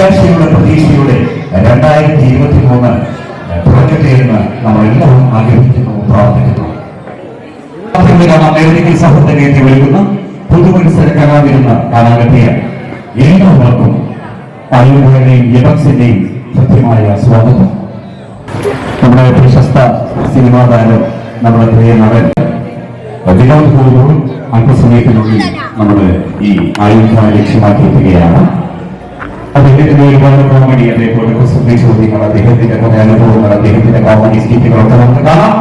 പ്രത്യാശയുടെ പ്രതീക്ഷയുടെ 2023 തുടക്കത്തെ എന്ന് നമ്മളെല്ലാം ആഗ്രഹിക്കുന്നു, പ്രാർത്ഥിക്കുന്നു. മെഡിക്കൽ സഹോദരത്തെ വിളിക്കുന്ന പുതുമത്സര കലാവിരുന്ന കാണാനെത്തിയ എല്ലാവർക്കും ആയുർവേദയും യവക്സിന്റെയും കൃത്യമായ സ്വാഗതം. നമ്മുടെ പ്രശസ്ത സിനിമാ താരം, നമ്മുടെ പ്രിയ നടൻ വിനോദ് പോലും അല്പസമയത്തിനുള്ളിൽ നമ്മൾ ഈ ആയുധം ലക്ഷ്യമാക്കിയിരിക്കുകയാണ്. അദ്ദേഹത്തിന്റെ ഒരുപാട് കോമഡി, അതേപോലെ കുസൃതി ചോദ്യങ്ങൾ, അദ്ദേഹത്തിന്റെ കുറെ അനുഭവങ്ങൾ, അദ്ദേഹത്തിന്റെ കോമഡി സ്കിറ്റുകളൊക്കെ നമുക്ക് കാണാം.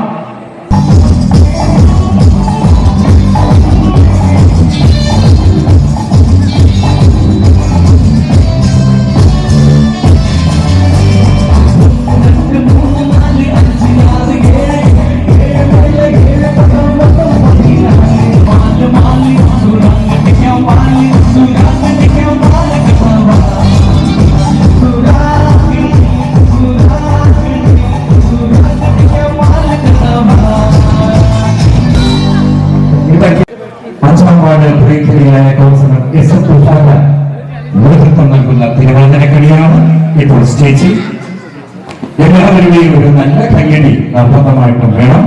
നേതൃത്വം നൽകുന്ന തിരുവാതിരക്കളിയാണ് ഇപ്പോൾ സ്റ്റേജിൽ. എല്ലാവരുടെയും ഒരു നല്ല കയ്യടി നിർബന്ധമായിട്ടും വേണം.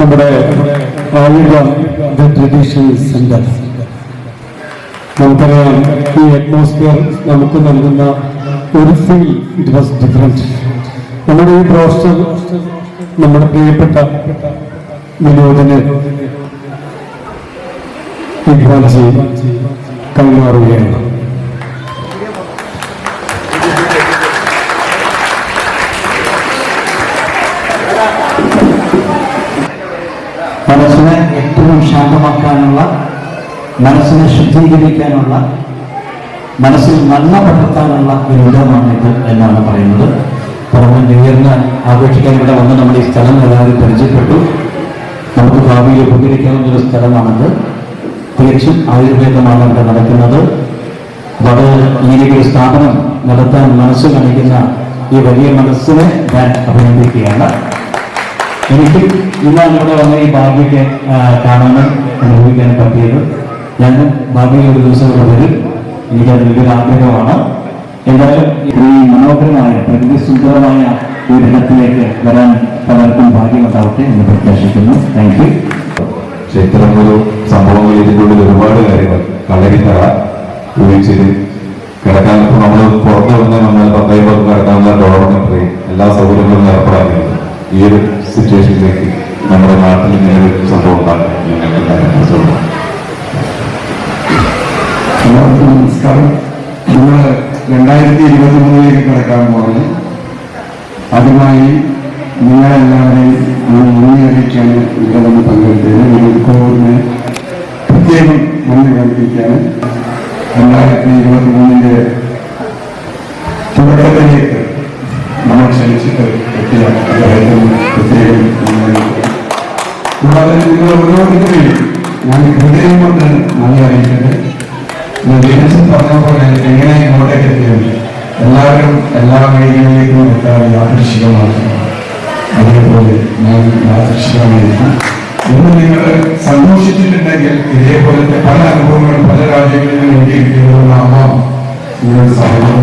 നമ്മുടെ ട്രഡീഷണൽ സെന്റർ, നമുക്കറിയാം ഈ അറ്റ്മോസ്ഫിയർ നമുക്ക് നൽകുന്ന ഒരു ഫീൽ, ഇറ്റ് വാസ് ഡിഫറെന്റ്. നമ്മുടെ ഈ പോസ്റ്റർ നമ്മുടെ പ്രിയപ്പെട്ട വിനോദിന് കൈമാറുകയാണ്. മനസ്സിനെ ഏറ്റവും ശാന്തമാക്കാനുള്ള, മനസ്സിനെ ശുദ്ധീകരിക്കാനുള്ള, മനസ്സിൽ നന്മ പകർത്താനുള്ള ഒരു ഇടമാണ് ഇത് എന്നാണ് പറയുന്നത്. പുറമെ ന്യൂഇയറിന് ആഘോഷിക്കാൻ ഇവിടെ വന്ന് നമ്മൾ ഈ സ്ഥലം എല്ലാവരും പരിചയപ്പെട്ടു. നമുക്ക് ഭാവിയിൽ ഉപകരിക്കാവുന്നൊരു സ്ഥലമാണത്. തികച്ചും ആയുർവേദമാണ് ഇവിടെ നടക്കുന്നത്. വളരെ ഇങ്ങനെയൊരു സ്ഥാപനം നടത്താൻ മനസ്സ് കാണിക്കുന്ന ഈ വലിയ മനസ്സിനെ ഞാൻ അഭിനന്ദിക്കുകയാണ്. എനിക്ക് ഇന്നാണ് ഇവിടെ വന്ന ഈ ഭാഗ്യത്തെ കാണാനും അനുഭവിക്കാനും പറ്റിയത്. ഞാൻ ഭാവിയിൽ ഒരു ദിവസം ഇവിടെ വരും. എനിക്കത് വലിയൊരു ആഗ്രഹമാണ്. എന്തായാലും ഈ മനോഹരമായ, പ്രകൃതി സുന്ദരമായ ഒരു ഇടത്തിലേക്ക് വരാൻ പലർക്കും ഭാഗ്യമുണ്ടാവട്ടെ എന്ന് പ്രത്യാശിക്കുന്നു. Thank you. പക്ഷെ ഇത്തരമൊരു സംഭവങ്ങൾ ഇതിനുള്ളിൽ ഒരുപാട് കാര്യങ്ങൾ, കളരിത്തറ ഉപയോഗിച്ചത് കിടക്കാൻ, നമ്മൾ പുറത്തു വന്ന് നമ്മൾ 10 പേർക്ക് കിടക്കാവുന്ന ഡോർമെട്രി എല്ലാ സൗകര്യങ്ങളും ഏർപ്പെടാറുണ്ട്. ഈ ഒരു സിറ്റുവേഷനിലേക്ക് നമ്മുടെ നാട്ടിൽ ഇങ്ങനെ ഒരു സംഭവം ഉണ്ടാകും. നമസ്കാരം. നമ്മൾ 2023 കിടക്കാൻ പോകുന്നു. ആദ്യമായി നിങ്ങളെല്ലാവരെയും മുന്നേറിയിട്ടാണ് ഇവിടെ വന്ന് പങ്കെടുത്തത്. കോവിഡിന് പ്രത്യേകം നന്ദി കൽപ്പിക്കാൻ 2023 തുടക്കത്തിലേക്ക് നമ്മൾ ക്ഷണിച്ചിട്ട് എത്തിയ പ്രത്യേകം. കൂടാതെ നിങ്ങൾ ഓരോരുത്തരെയും ഞാൻ ഹൃദയം കൊണ്ട് നന്ദി അറിയിക്കട്ടെ. ദിനേശൻ പറഞ്ഞ പോലെ എങ്ങനെ ഇങ്ങോട്ടേക്ക് എത്തിയത്, എല്ലാവരും എല്ലാ വഴികളിലേക്കും എത്താൻ യാദൃശ്ചികമാണ്. അതേപോലെ ഞാൻ യാദൃശ്ചികമായിരിക്കും. ഇന്ന് നിങ്ങൾ സന്തോഷിച്ചിട്ടുണ്ടെങ്കിൽ ഇതേപോലത്തെ പല അനുഭവങ്ങളും പല രാജ്യങ്ങളിലും എനിക്ക് കിട്ടിയതുകൊണ്ടാവാം നിങ്ങളുടെ സഹായം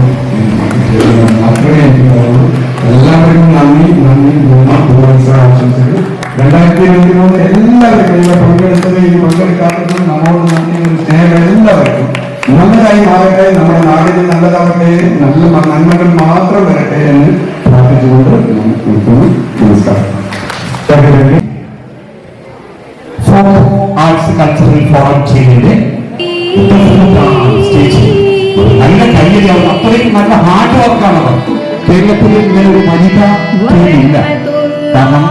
മാത്രമേ എനിക്ക് പറയുള്ളൂ. എല്ലാവർക്കും നന്ദി ആശംസകൾ. 2023 എല്ലാവർക്കും ഇവിടെ പങ്കെടുത്തത്, ഇനി പങ്കെടുക്കാത്തതും നമ്മോട് നന്ദി, സ്നേഹം എല്ലാവർക്കും നല്ലതായി മാറട്ടെ. നമ്മുടെ നാടിന് നല്ലതാവട്ടെ, നല്ല നന്മകൾ മാത്രം വരട്ടെ എന്ന് പ്രാർത്ഥിച്ചുകൊണ്ട് നിർത്തുന്നു. നമസ്കാരം. ആർട്സ് കൾച്ചറൽ ഫോറം ചെയ്തതിന്റെ നല്ല കയ്യിൽ അത്രയും നല്ല ഹാർഡ് വർക്കാണത്. കേരളത്തിൽ ഇങ്ങനെ ഒരു വനിതാ ടീമില്ല. കാരണം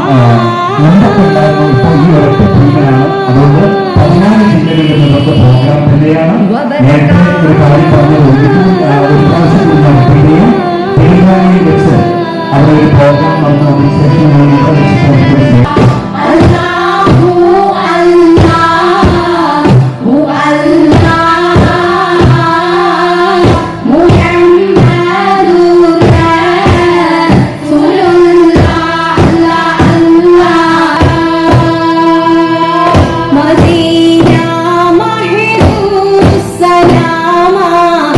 മുമ്പൊക്കെ ഉണ്ടായിരുന്നു, ഇപ്പോൾ ഈ ഒരൊറ്റ ടീമിലാണ്. അതുകൊണ്ട് 14 ജില്ലകളിൽ നിന്നൊക്കെ പ്രോഗ്രാം തന്നെയാണ്. നേരത്തെ ഒരു കാര്യം പറഞ്ഞത് ഒരു പ്രാവശ്യം നടത്തുകയും തെലുങ്കാനയിൽ വെച്ച് അവിടെ ഒരു പ്രോഗ്രാം നടത്തുന്നതിന് ശേഷം Madina mahdu salama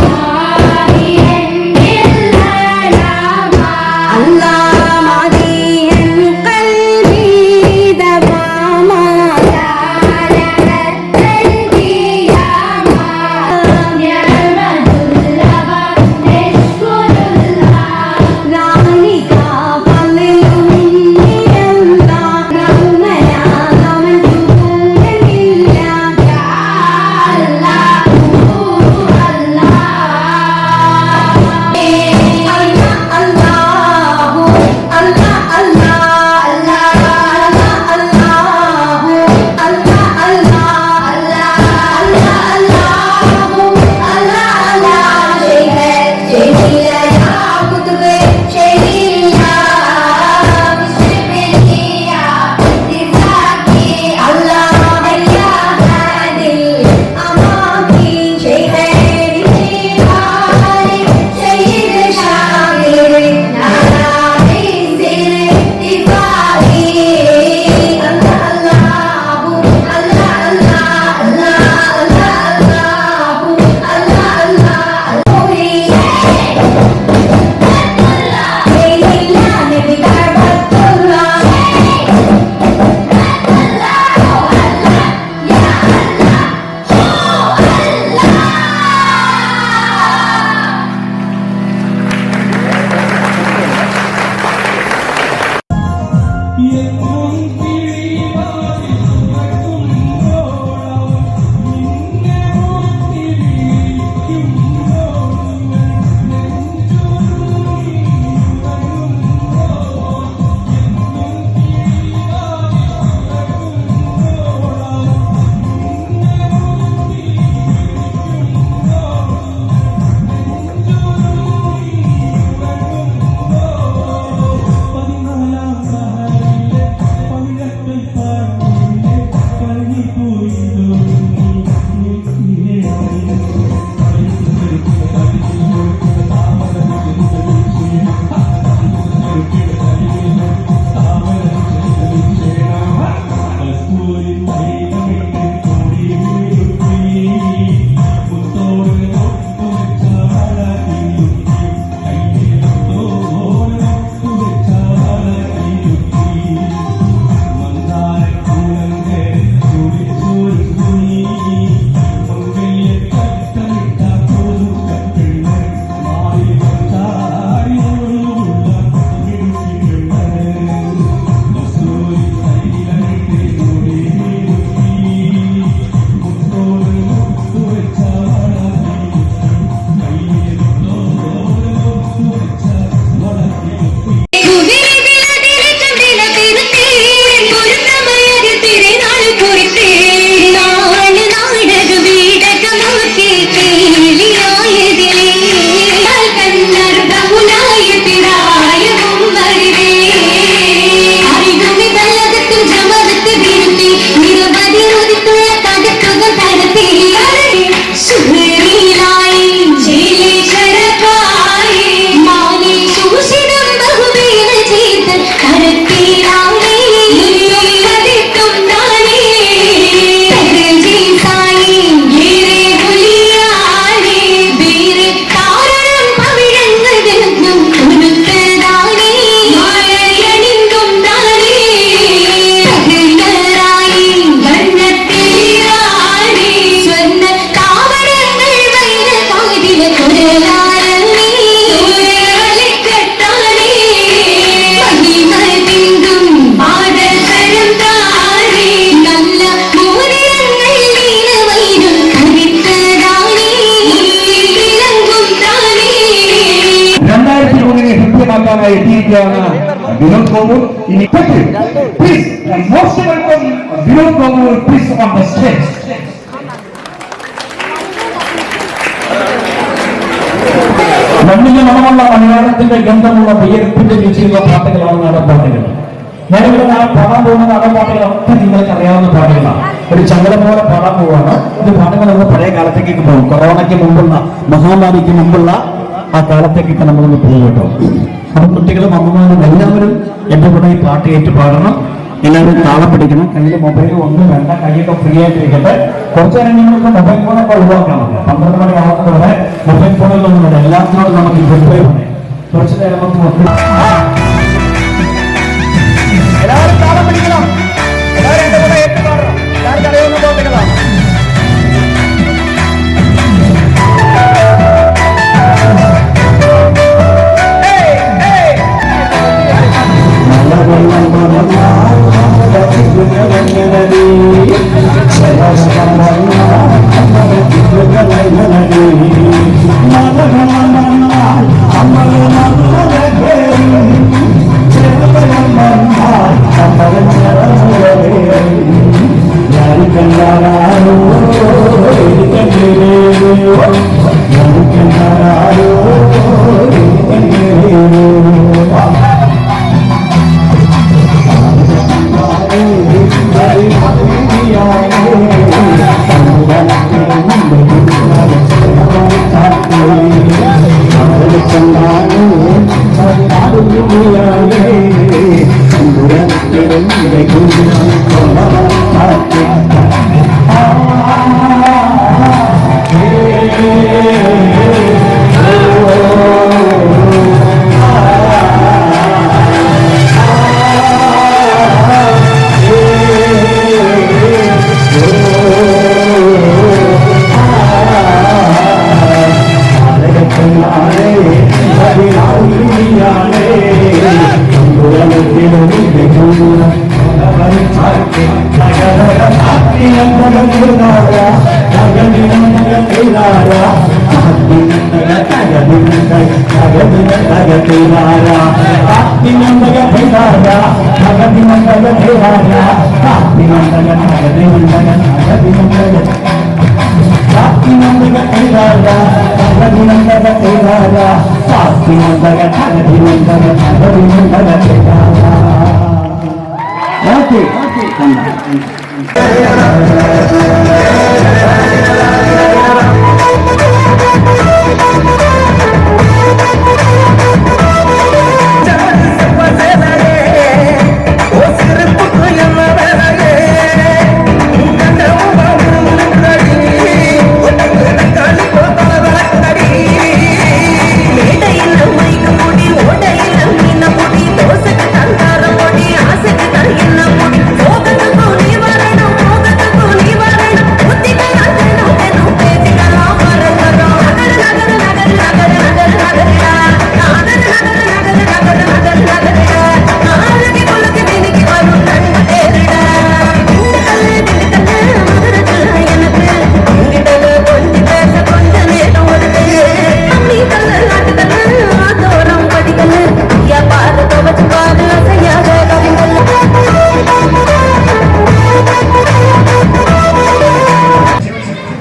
കൃത്യമാക്കാനായി എത്തിയിരിക്കുകയാണ് വിനോദ് കോവൂർ. ഇനി please most welcome Vinod Kovoor please on the stage. മണ്ണിന്റെ മണമുള്ള മലയാളത്തിന്റെ ഗന്ധമുള്ള വിയർപ്പിന്റെ രുചിയുള്ള പാട്ടുകളാണ് നാടൻപാട്ടുകൾ. ഞാനിവിടെ പാടാൻ പോകുന്ന നാടൻപാട്ടുകളൊക്കെ നിങ്ങൾക്ക് അറിയാവുന്ന പാട്ടുകളാണ്. ഒരു ചങ്ങല പോലെ പാടാൻ പോവാണ്. ഇത് പാട്ടുകൾ നമ്മൾ പഴയ കാലത്തേക്ക് പോകും. കൊറോണയ്ക്ക് മുമ്പുള്ള, മഹാമാരിക്ക് മുമ്പുള്ള ആ കാലത്തേക്കൊക്കെ നമ്മളൊന്ന് പോകും കേട്ടോ. അപ്പം കുട്ടികളും അമ്മമാരും എല്ലാവരും എന്റെ കൂടെ ഈ പാട്ട് ഏറ്റു പാടണം. എല്ലാവരും താളം പിടിക്കണം. കയ്യിൽ മൊബൈലും ഒന്നും വേണ്ട, കൈയൊക്കെ ഫ്രീ ആയിട്ടിരിക്കട്ടെ. കുറച്ചു നേരം നിങ്ങൾക്ക് മൊബൈൽ ഫോണൊക്കെ ഒഴിവാക്കാം. 12 മണി ആവുന്നതോടെ മൊബൈൽ ഫോണിലൊന്നും വേണ്ട, എല്ലാത്തിനോടും നമുക്ക് ഗുഡ് കുറച്ചു നേരം നമുക്ക് എല്ലാവരും താളം പിടിക്കണം. എല്ലാവരും എന്റെ കൂടെ ഏറ്റു പാടണം. എല്ലാവർക്കും അറിയാവുന്ന പാട്ടുകളാണ്.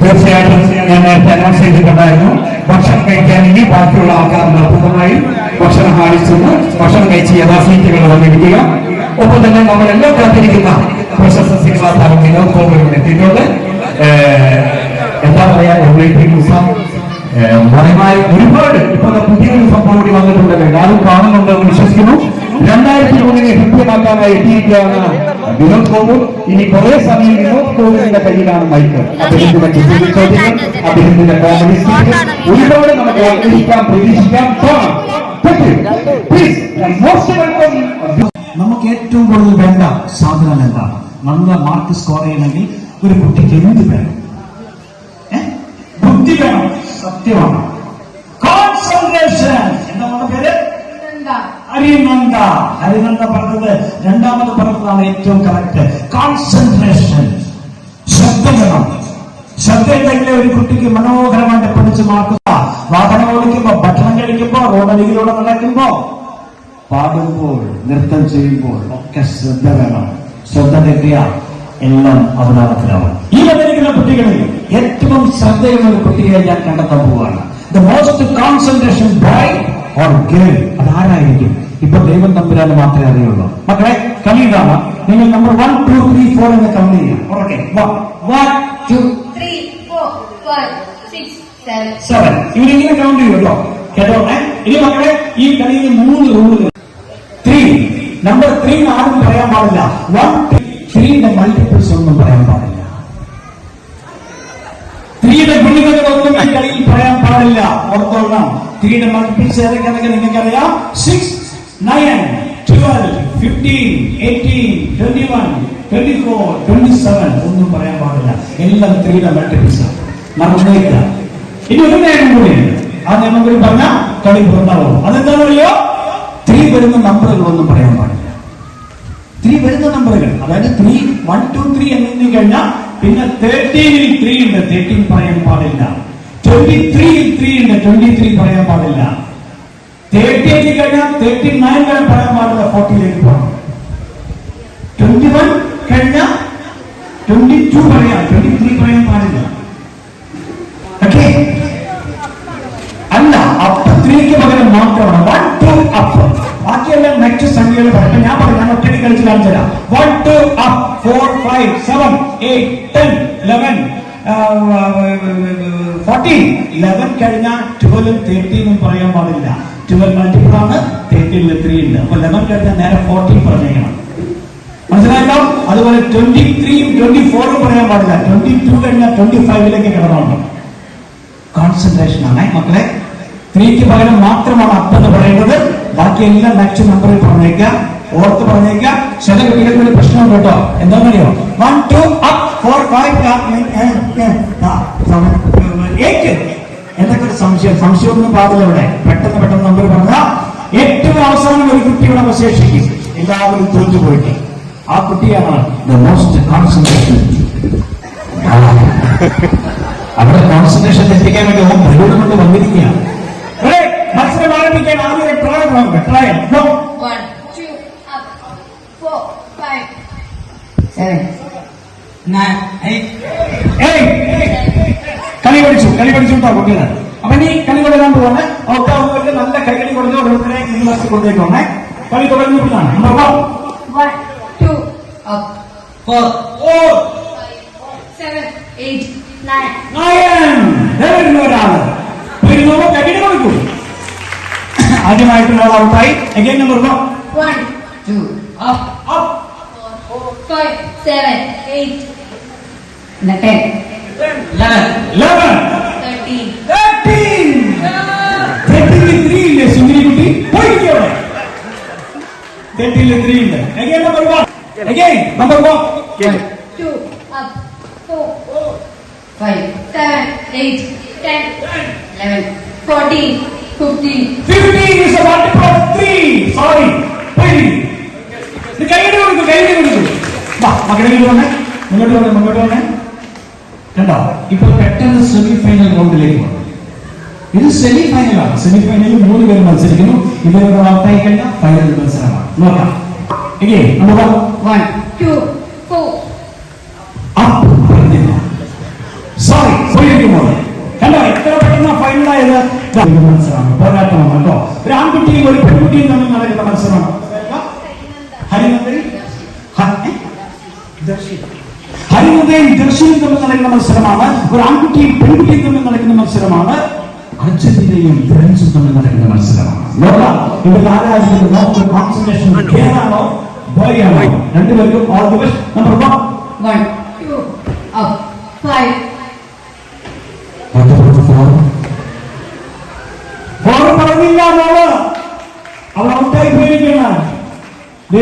തീർച്ചയായിട്ടും ഞാൻ നേരത്തെ അനൗൺസ് ചെയ്തിട്ടുണ്ടായിരുന്നു. ഭക്ഷണം കഴിക്കാൻ ഇനി ബാക്കിയുള്ള ആൾക്കാർ നിർബന്ധമായി ഭക്ഷണം ഹാളിച്ചെന്ന് ഭക്ഷണം കഴിച്ച് യഥാസീറ്റുകൾ വന്നിരിക്കുക. ഒപ്പം തന്നെ നമ്മളെല്ലാം കാത്തിരിക്കുന്ന പ്രശസ്ത സിനിമാ താരം വിനോദ് കോവൂർ എത്തിയിട്ടുണ്ട്. എന്താ പറയാ, മറിമായി ഒരുപാട് ഇപ്പൊ പുതിയൊരു സംഭവം കൂടി വന്നിട്ടുണ്ടല്ലോ, എല്ലാവരും കാണുന്നുണ്ടെന്ന് വിശ്വസിക്കുന്നു. 2003 ഹൃദ്യമാക്കാനായി എത്തിയിരിക്കുകയാണ് വിനോദ് കോവൂർ. ഇനി കുറെ സമയം വിനോദ് കോവൂരിന്റെ കയ്യിലാണ് മൈക്ക്. അദ്ദേഹത്തിന്റെ ചോദ്യങ്ങൾ, അദ്ദേഹത്തിന്റെ കോമഡി ഒരുപാട് നമുക്ക് ആഗ്രഹിക്കാം, പ്രതീക്ഷിക്കാം. നമുക്ക് ഏറ്റവും കൂടുതൽ വേണ്ട സാധനം എന്താണ്? നല്ല മാർക്ക് സ്കോർ ചെയ്യണമെങ്കിൽ ഒരു കുട്ടിക്ക് എന്ത് വേണം? ബുദ്ധി വേണം. സത്യമാണ്. കോൺസെൻട്രേഷൻ. എന്താണ് പേര്? ഹരിനന്ദ. ഹരിനന്ദ പറഞ്ഞത് രണ്ടാമത് പറഞ്ഞതാണ് ഏറ്റവും കറക്റ്റ്. കോൺസെൻട്രേഷൻ. ശ്രദ്ധ വേണം. ശ്രദ്ധയുണ്ടെങ്കിലേ ഒരു കുട്ടിക്ക് മനോഹരമായിട്ട് പഠിച്ച് മാർക്കുക. വാഹനം ഓടിക്കുമ്പോ, ഭക്ഷണം കഴിക്കുമ്പോ, റോഡരികിലൂടെ നടക്കുമ്പോ പാടുമ്പോൾ നൃത്തം ചെയ്യുമ്പോൾ ഒക്കെ ശ്രദ്ധ വേണം. ശ്രദ്ധ തെറ്റിയ എല്ലാം അവതാളത്തിലാവും. ഈ വന്നിരിക്കുന്ന കുട്ടികളിൽ ഏറ്റവും ശ്രദ്ധയുള്ള ഒരു കുട്ടിയെ ഞാൻ കണ്ടെത്താൻ പോവുകയാണ്. The most concentration boy or girl, അതാരായിരിക്കും? ഇപ്പൊ ദൈവം തമ്പുരാന് മാത്രമേ അറിയുള്ളൂ. മക്കളെ കളി ഇതാണ്. നിങ്ങൾ നമ്പർ 1, 2, 3, 4 എന്ന് കൗണ്ട് ചെയ്യാം. ഓക്കെ, 1, 2, 3, 4, 5, 6, 7. 7. ഇവരിങ്ങനെ കൗണ്ട് ചെയ്യും കേട്ടോ. കേട്ടോ? ഇനി മക്കളെ ഈ കളിയിൽ 3 റൂളുകൾ. 3 നമ്പർ 3 ആരും പറയാൻ പാടില്ല. 1, 2, 3ന്റെ മൾട്ടിപ്പിൾസ് ഒന്നും പറയാൻ പാടില്ല. 3യുടെ ഗുണികളൊന്നും ഈ കളിയിൽ പറയാൻ പാടില്ല. ഓർത്തോളണം. 3യുടെ മൾട്ടിപ്പിൾസ് ഏതൊക്കെയാണെങ്കിൽ നിങ്ങൾക്കറിയാം. 6, 9, 12, 15, 18, 21, 24, 27 ഒന്നും പറയാൻ പാടില്ല. എല്ലാം 3യുടെ മൾട്ടിപ്പിൾസ് മറന്നേക്കുക. ഇനി ഒരു നിയമം കൂടിയുണ്ട്. ആ നിയമം കൂടി പറഞ്ഞാൽ കളി പുറത്താവും. അതെന്താണെന്നറിയോ? 3 വരുന്ന നമ്പറുകളൊന്നും പറയാൻ പാടില്ല. 3 വരുന്ന നമ്പറുകൾ, അതായത് 3, 1, 2, 3 എന്നു കഴിഞ്ഞാൽ പിന്നെ 13ൽ 3 ഉണ്ട്, 13 പറയാൻ പാടില്ല. 23ൽ 3 ഉണ്ട്, 23 പറയാൻ പാടില്ല. 30 കഴിഞ്ഞാൽ 39 വരെ പറയാൻ പാടില്ല. 40ലേക്ക് പോകണം. 21 കഴിഞ്ഞാൽ 22 പറയാം, 23 പറയാൻ പാടില്ല. ഓക്കെ, അല്ല അപ്പ് 3ക്ക് പകരം മാത്രമാണ് 1, 2 അപ്പ്. ബാക്കിയെല്ലാം നെക്സ്റ്റ് സംഖ്യകൾ പറയും. ഞാൻ പറഞ്ഞു, ഞാൻ ഒറ്റയ്ക്ക് കളിച്ച് കാണിച്ചു തരാം. 1, 2 അപ്പ്, 4, 5, 7, 8, 10, 11, 14. 11 കഴിഞ്ഞാൽ 12ഉം 13ഉം പറയാൻ പാടില്ല. 12 മൾട്ടിപ്പിൾ ആണ്, 13ൽ 3 ഉണ്ട്. അപ്പൊ 11 കഴിഞ്ഞാൽ നേരെ 14 പറഞ്ഞേക്കണം. മനസ്സിലായല്ലോ? അതുപോലെ 23ഉം 24ഉം പറയാൻ പാടില്ല. 22 കഴിഞ്ഞാൽ 25ലേക്ക് കിടന്നുണ്ട്. കോൺസെൻട്രേഷൻ ആണ് മക്കളെ. 3ക്ക് പകരം മാത്രമാണ് അപ്പ് എന്ന് പറയുന്നത്. ബാക്കിയെല്ലാം നെക്സ്റ്റ് നമ്പറിൽ പറഞ്ഞേക്കുക, ഓർത്ത് പറഞ്ഞേക്കുക. ചില കുട്ടികൾക്ക് ഒരു പ്രശ്നമുണ്ട് കേട്ടോ. എന്താണെന്നറിയോ? 1, 2 അപ്പ്, 4, 5, 8. എന്തൊക്കെ ഒരു സംശയമൊന്നും പാടില്ല ഇവിടെ. പെട്ടെന്ന് നമ്പർ പറഞ്ഞാൽ ഏറ്റവും അവസാനം ഒരു കുട്ടിയുടെ അവശേഷിക്കും. എല്ലാവരും തോറ്റു പോയിട്ട് ആ കുട്ടിയാണ് ദ മോസ്റ്റ് കോൺസെൻട്രേഷൻ. അവിടെ കോൺസെൻട്രേഷൻ എത്തിക്കാൻ വേണ്ടി പ്രകൃതി കൊണ്ട് വന്നിരിക്കുകയാണ്. മത്സരം ആരംഭിക്കാൻ ആദ്യം ട്രയൽ. 1, 2 up, 4, 5, 7, 9, 8. കളി പഠിച്ചു കേട്ടോ കുട്ടികൾ. അപ്പൊ നീ കളി തുടങ്ങാൻ പോവാണ്. ഒക്കെ അവർക്ക് നല്ല കൈകളി കൊടുത്ത് ഓരോരുത്തരെ യൂണിവേഴ്സിറ്റി കൊണ്ടേക്കോണേ. കളി തുടങ്ങിയപ്പോഴാണ് നമ്പർ 1, 2 up, 4, 7, 8, 9. 9. ഒരാള് പോയിരുന്നോ കൈകളി കൊടുക്കൂ. ആദ്യമായിട്ടുള്ള ഔട്ടായി. Again number 1, 2 up, 4, 5, 7, 8, 10, 11, 13. 13ൽ 3 ഇല്ലേ സുന്ദരി കുട്ടി? പോയിരിക്കവിടെ. 13ൽ 3 ഉണ്ട്. Again number 1. 2 up, 4, 5, 7, 8, 10, 11, 14, 15. 15 is a multiple of 3. Sorry. കൈയ്യടി കൊടുക്കൂ. മകളെ മുന്നോട്ട് വന്നേ. കണ്ടോ? ഇപ്പൊ പെട്ടെന്ന് സെമി ഫൈനൽ റൗണ്ടിലേക്ക് വന്നു. ഇത് സെമി ഫൈനലാണ്. സെമി ഫൈനലിൽ 3 പേര് മത്സരിക്കുന്നു. ഇവരുടെ ഔട്ടായി കഴിഞ്ഞാൽ ഫൈനൽ മത്സരമാണ്. നോക്കാം. നമ്പർ 1, 2, 4. സോറി, പോയിരിക്കുമോ? കണ്ടോ എത്ര പെട്ടെന്ന് ഫൈനലായത്? മത്സരമാണ്, പോരാട്ടമാണ് കേട്ടോ. ഒരു ആൺകുട്ടിയും ഒരു പെൺകുട്ടിയും തമ്മിൽ നടക്കുന്ന മത്സരമാണ്. ഹരിനന്ദയും ദർശിയും തമ്മിൽ നടക്കുന്ന മത്സരമാണ്. ഒരു ആൺകുട്ടിയും പെൺകുട്ടിയും തമ്മിൽ നടക്കുന്ന മത്സരമാണ്. അർജന്റീനയും ഫ്രാൻസും തമ്മിൽ നടക്കുന്ന മത്സരമാണ്. നോക്കാം ഇവർ ആരാധിക്കുന്ന കോൺസെൻട്രേഷൻ കേരളാണോ ബോയാണോ? രണ്ടുപേർക്കും all the best. Number 1, 2 up, 5. പറഞ്ഞില്ല മോള്, അവൾ ഔട്ടായി പോയിരിക്കുകയാണ്. ഈ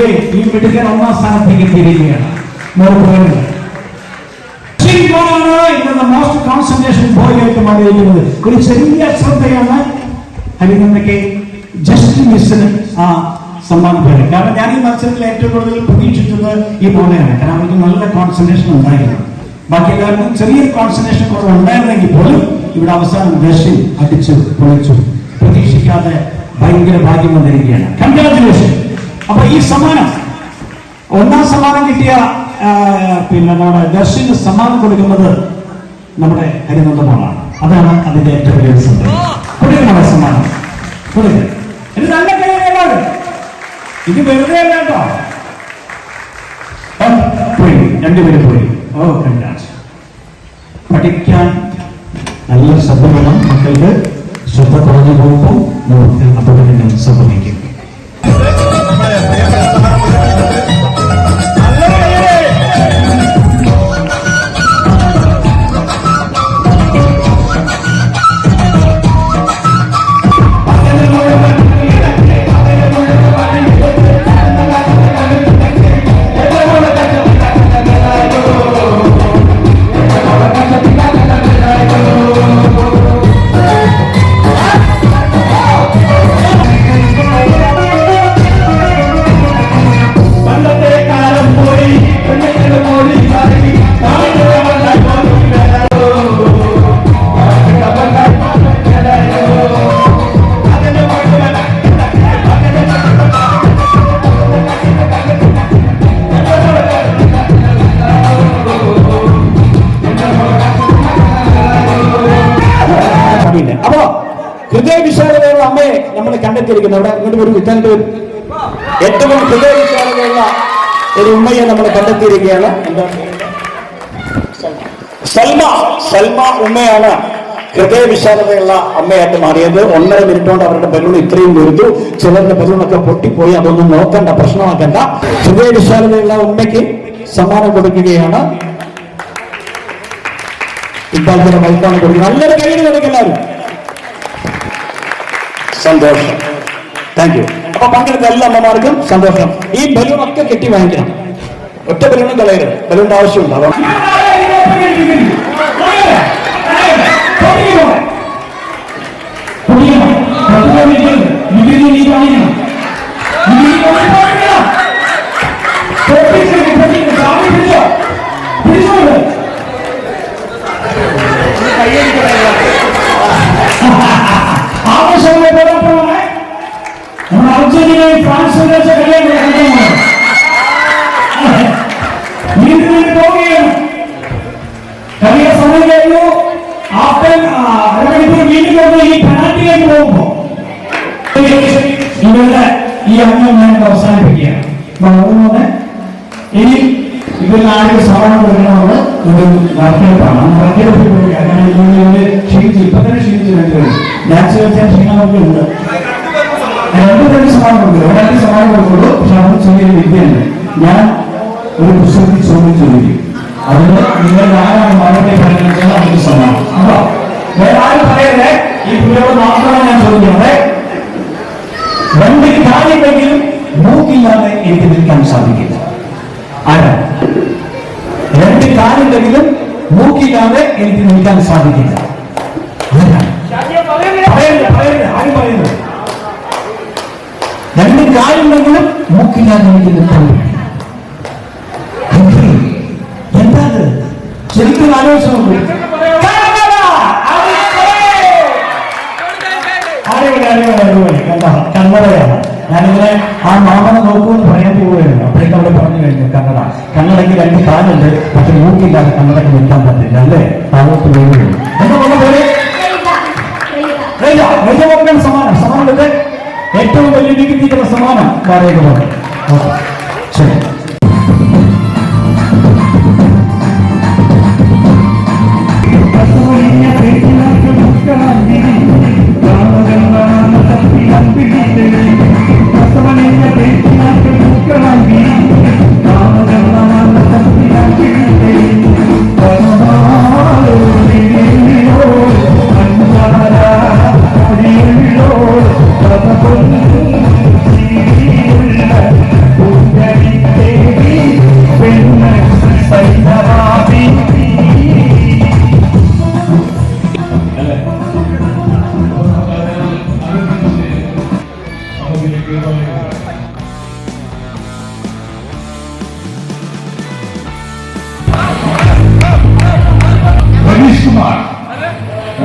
മിടുക്കൻ 1ാം സ്ഥാനത്തേക്ക് എത്തിയിരിക്കുകയാണ്. മോള് പോയത് ഇന്ന് മോസ്റ്റ് കോൺസെൻട്രേഷൻ ബോയ് ആയിട്ട് മാറിയിരിക്കുന്നത്. ഒരു ചെറിയ ശ്രദ്ധയാണ് ഹരിനന്ദയ്ക്ക് ജസ്റ്റ് മിസ്സിന് ആ സമ്മാനം പേര്. കാരണം ഞാൻ ഈ മത്സരത്തിൽ ഏറ്റവും കൂടുതൽ പ്രതീക്ഷിച്ചത് ഈ മോളെയാണ്. കാരണം അവർക്ക് നല്ല കോൺസെൻട്രേഷൻ ഉണ്ടായിരുന്നു. ബാക്കി എല്ലാവർക്കും ചെറിയൊരു കോൺസെൻട്രേഷൻ കുറവ് ഉണ്ടായിരുന്നെങ്കിൽ പോലും ഇവിടെ അവസാനം ദർശൻ അടിച്ചു പൊളിച്ചു. പ്രതീക്ഷിക്കാതെ ബൈ ഭയങ്കര ഭാഗ്യം വന്നിരിക്കുകയാണ്. കൺഗ്രാറ്റുലേഷൻ. അപ്പൊ ഈ സമ്മാനം, ഒന്നാം സമ്മാനം കിട്ടിയ പിന്നെ നമ്മുടെ ദർശന് സമ്മാനം കൊടുക്കുന്നത് നമ്മുടെ ഹരിനന്ദമാണ്. അതാണ് അതിന്റെ ഏറ്റവും വലിയ സന്തോഷം. കൊടുക്കുന്ന സമ്മാനം കൊടുക്കുക. ഇത് നല്ല കഴിവുകളാണ്, ഇത് വെറുതെ അല്ല കേട്ടോ. പോയി രണ്ടുപേരും പോയി. ഓ കൺഗ്രാറ്റ്സ്. പഠിക്കാൻ നല്ല ശ്രദ്ധ വേണം മക്കൾക്ക്. ശ്രദ്ധ കുറഞ്ഞു പോകുമ്പോൾ നമുക്ക് അപകടങ്ങൾ സംഭവിക്കും. അപ്പോ ഹൃദയവിശാലതയുള്ള അമ്മയെ നമ്മൾ കണ്ടെത്തിയിരിക്കുന്നു. അവിടെ ഇങ്ങോട്ട് ഒരു വിറ്റാൻ്റെ ഏറ്റവും ഹൃദയവിശാലതയുള്ള ഒരു ഉമ്മയെ നമ്മൾ കണ്ടെത്തിയിരിക്കുകയാണ്. എന്താ സൽമ ഉമ്മയാണ് ഹൃദയവിശാലതയുള്ള അമ്മയായിട്ട് മാറിയത്. 1.5 മിനിറ്റ് കൊണ്ട് അവരുടെ ബലൂൺ ഇത്രയും വരുന്നു. ചിലരുടെ ബലൂണൊക്കെ പൊട്ടിപ്പോയി. അതൊന്നും നോക്കണ്ട, പ്രശ്നമാക്കണ്ട. ഹൃദയവിശാലതയുള്ള ഉമ്മയ്ക്ക് സമ്മാനം കൊടുക്കുകയാണ്. ഇപ്പോഴത്തെ മൈക്കാണ് കൊടുക്കുന്നത്. നല്ലൊരു കൈയ്യടി കൊടുക്കെല്ലാവരും. സന്തോഷം. Thank you. അപ്പൊ പങ്കെടുത്ത എല്ലാ അമ്മമാർക്കും സന്തോഷം. ഈ ബലൂണൊക്കെ കെട്ടി വാങ്ങിക്കണം. ഒറ്റ ബലൂണും കളയരുത്. ബലൂണിന്റെ ആവശ്യമുണ്ട്. അതാണ് അർജന്റീനയും ഫ്രാൻസും പോവുകയാണ്. കളിയ സമയം കഴിഞ്ഞു. അരമണിക്കൂർ വീണ്ടും ഈ പെനാൽറ്റിയിലേക്ക് പോകുമ്പോ ഇവരുടെ ഈ അംഗം ഞാൻ അവസാനിപ്പിക്കുകയാണ്. അതുകൊണ്ട് ഇനി ഇവരിൽ ആരും സമ്മാനം കൊടുക്കണമെന്ന് ഒരു വാർത്തയെടുപ്പാണ്. വാർത്തയെടുപ്പിൽ ക്ഷീണിച്ചു. ഇപ്പൊ തന്നെ ക്ഷീണിച്ചു. നാച്ചുറൽ ക്ഷീണമൊക്കെ ഉണ്ട്. 2 സമ്മാനം കൊടുക്കില്ല. 2 സമ്മാനം കൊടുക്കുള്ളൂ. പക്ഷെ അത് ചെറിയൊരു വിദ്യയുണ്ട്. ഞാൻ ഒരു പുസ്തകത്തിൽ ചോദിക്കും. അതുകൊണ്ട് നിങ്ങൾ ആരാണ് മറുപടി പറയുന്നത് അതിന് സമ്മാനം. അപ്പൊ വേറെ ആരും പറയല്ലേ. ഈ പുള്ളിയോട് മാത്രമാണ് ഞാൻ ചോദിക്കുന്നത്. 2 കാര്യമെങ്കിലും മൂക്കില്ലാതെ എനിക്ക് നിൽക്കാൻ സാധിക്കില്ല. ആരാ? 2 കാര്യമെങ്കിലും മൂക്കില്ലാതെ എനിക്ക് നിൽക്കാൻ സാധിക്കില്ല. ആരും പറയുന്നത് 2 കാര്യമെങ്കിലും മൂക്കില്ലാതെ എനിക്ക് നിൽക്കാൻ പറ്റില്ല. എന്താ ശരിക്കും ആലോചിച്ചു. കന്നഡയാണ്. ഞാനിങ്ങനെ ആ മാമനെ നോക്കുമെന്ന് പറയാൻ പോവുകയായിരുന്നു. അപ്പോഴേക്കും അവിടെ പറഞ്ഞു കഴിഞ്ഞു കന്നഡ. കന്നഡയ്ക്ക് 2 കാലുണ്ട്, പക്ഷെ മൂക്കില്ലാതെ കന്നഡയ്ക്ക് നിൽക്കാൻ പറ്റില്ല. അല്ലേ? താഴോട്ട് വീഴുന്നു. എന്താ പറഞ്ഞ പോലെ സമ്മാനം ഏറ്റവും വലിയ മികത്തിക്കുന്ന സമ്മാനം വാടക പോലെ. ശരി.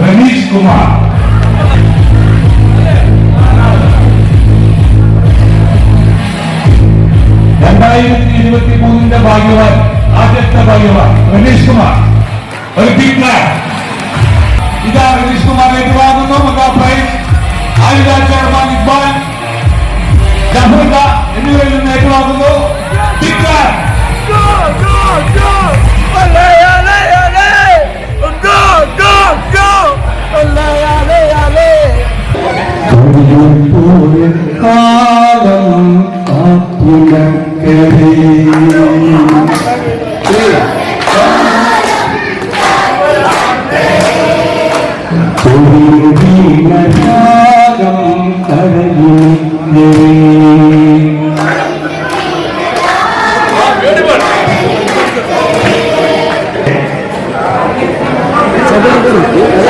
Ramesh Kumar. അടുത്ത ഭാഗ്യവാൻ രമേഷ് കുമാർ. ഒരു ബിഗ് ക്ലാപ്പ്. ഇതാ രമേഷ് കുമാർ ഏറ്റുവാങ്ങുന്നു. മെഗാ പ്രൈസ് ആയുധ ചെയർമാൻ ഇക്ബാൽ, ജഹൂദ എന്നിവരിൽ നിന്ന് ഏറ്റുവാങ്ങുന്നു. Big clap. കാലം കാത്തിടക്കരേ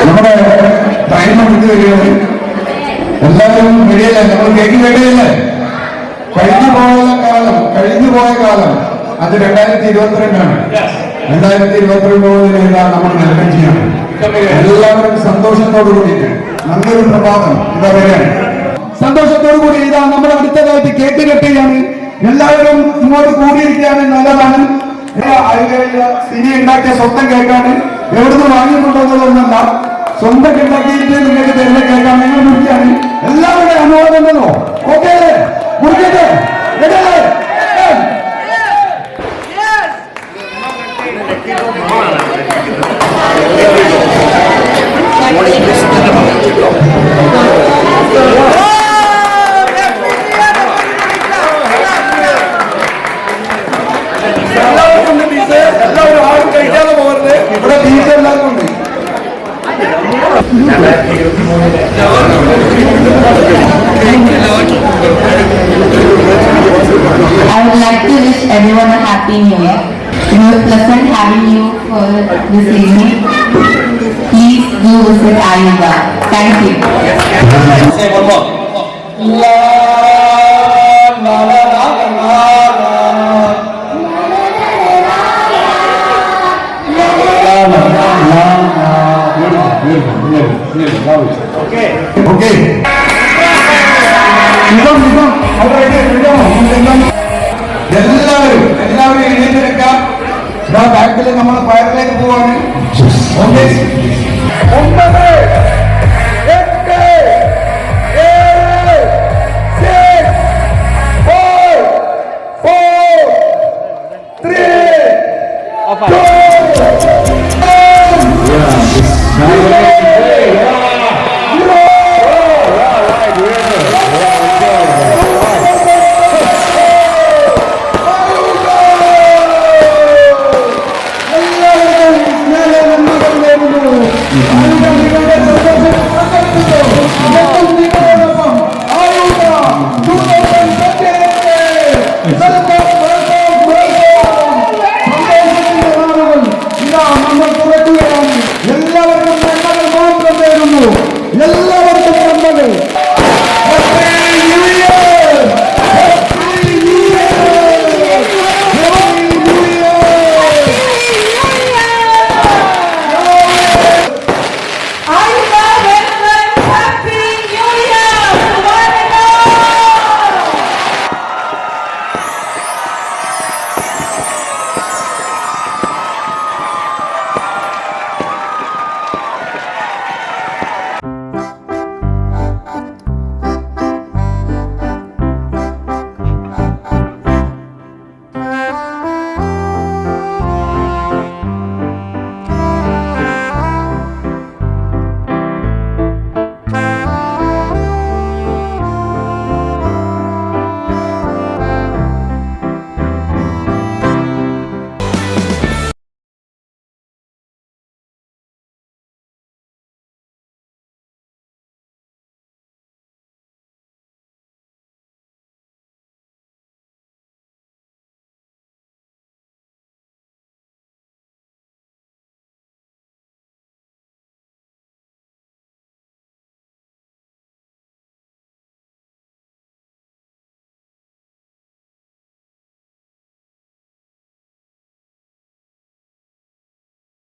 നമ്മുടെ ടൈം എടുത്ത് വരികയാണ്. എല്ലാവരും റെഡിയല്ലേ? നമ്മൾ കേക്ക് റെഡിയല്ലേ? കഴിഞ്ഞു പോയ കാലം അത് 2022 2022 നമ്മൾ നൽകാൻ ചെയ്യണം. എല്ലാവരും സന്തോഷത്തോടു കൂടിയിട്ട് നല്ലൊരു പ്രഭാതം ഇതാ വരികയാണ്. സന്തോഷത്തോടു കൂടി ഇതാ നമ്മുടെ അടുത്തതായിട്ട് കേക്ക് കെട്ടുകയാണ്. എല്ലാവരും ഇങ്ങോട്ട് കൂടിയിരിക്കുകയാണ്. നല്ലതാണ്. സിനി ഉണ്ടാക്കിയ സ്വന്തം കേക്കാണ്. എവിടുന്ന് വാങ്ങിയിട്ടുണ്ടോന്നൊന്നല്ല, സ്വന്തം ഉണ്ടാക്കിയിട്ട് നിങ്ങൾക്ക് തരുന്ന കേക്കാണ്. നിങ്ങൾ മുറിക്കാണ്. എല്ലാവരുടെ അനുവാദം ഉണ്ടല്ലോ? ഓക്കെ, മുറിക്കട്ടെ. എല്ലാവരും ആരും കഴിക്കാതെ പോകരുത്. ഇവിടെ ബീച്ച് എല്ലാവർക്കും ഉണ്ട്. I would like to wish everyone a happy new year. It was pleasant having you for this evening. Please do visit Ayuga. Thank you. Say one more. La la la la la la. Okay. എല്ലാവരും എഴുന്നേറ്റെടുക്കാം. ബാക്കിൽ നമ്മൾ പയറിലേക്ക് പോവാണ്. 9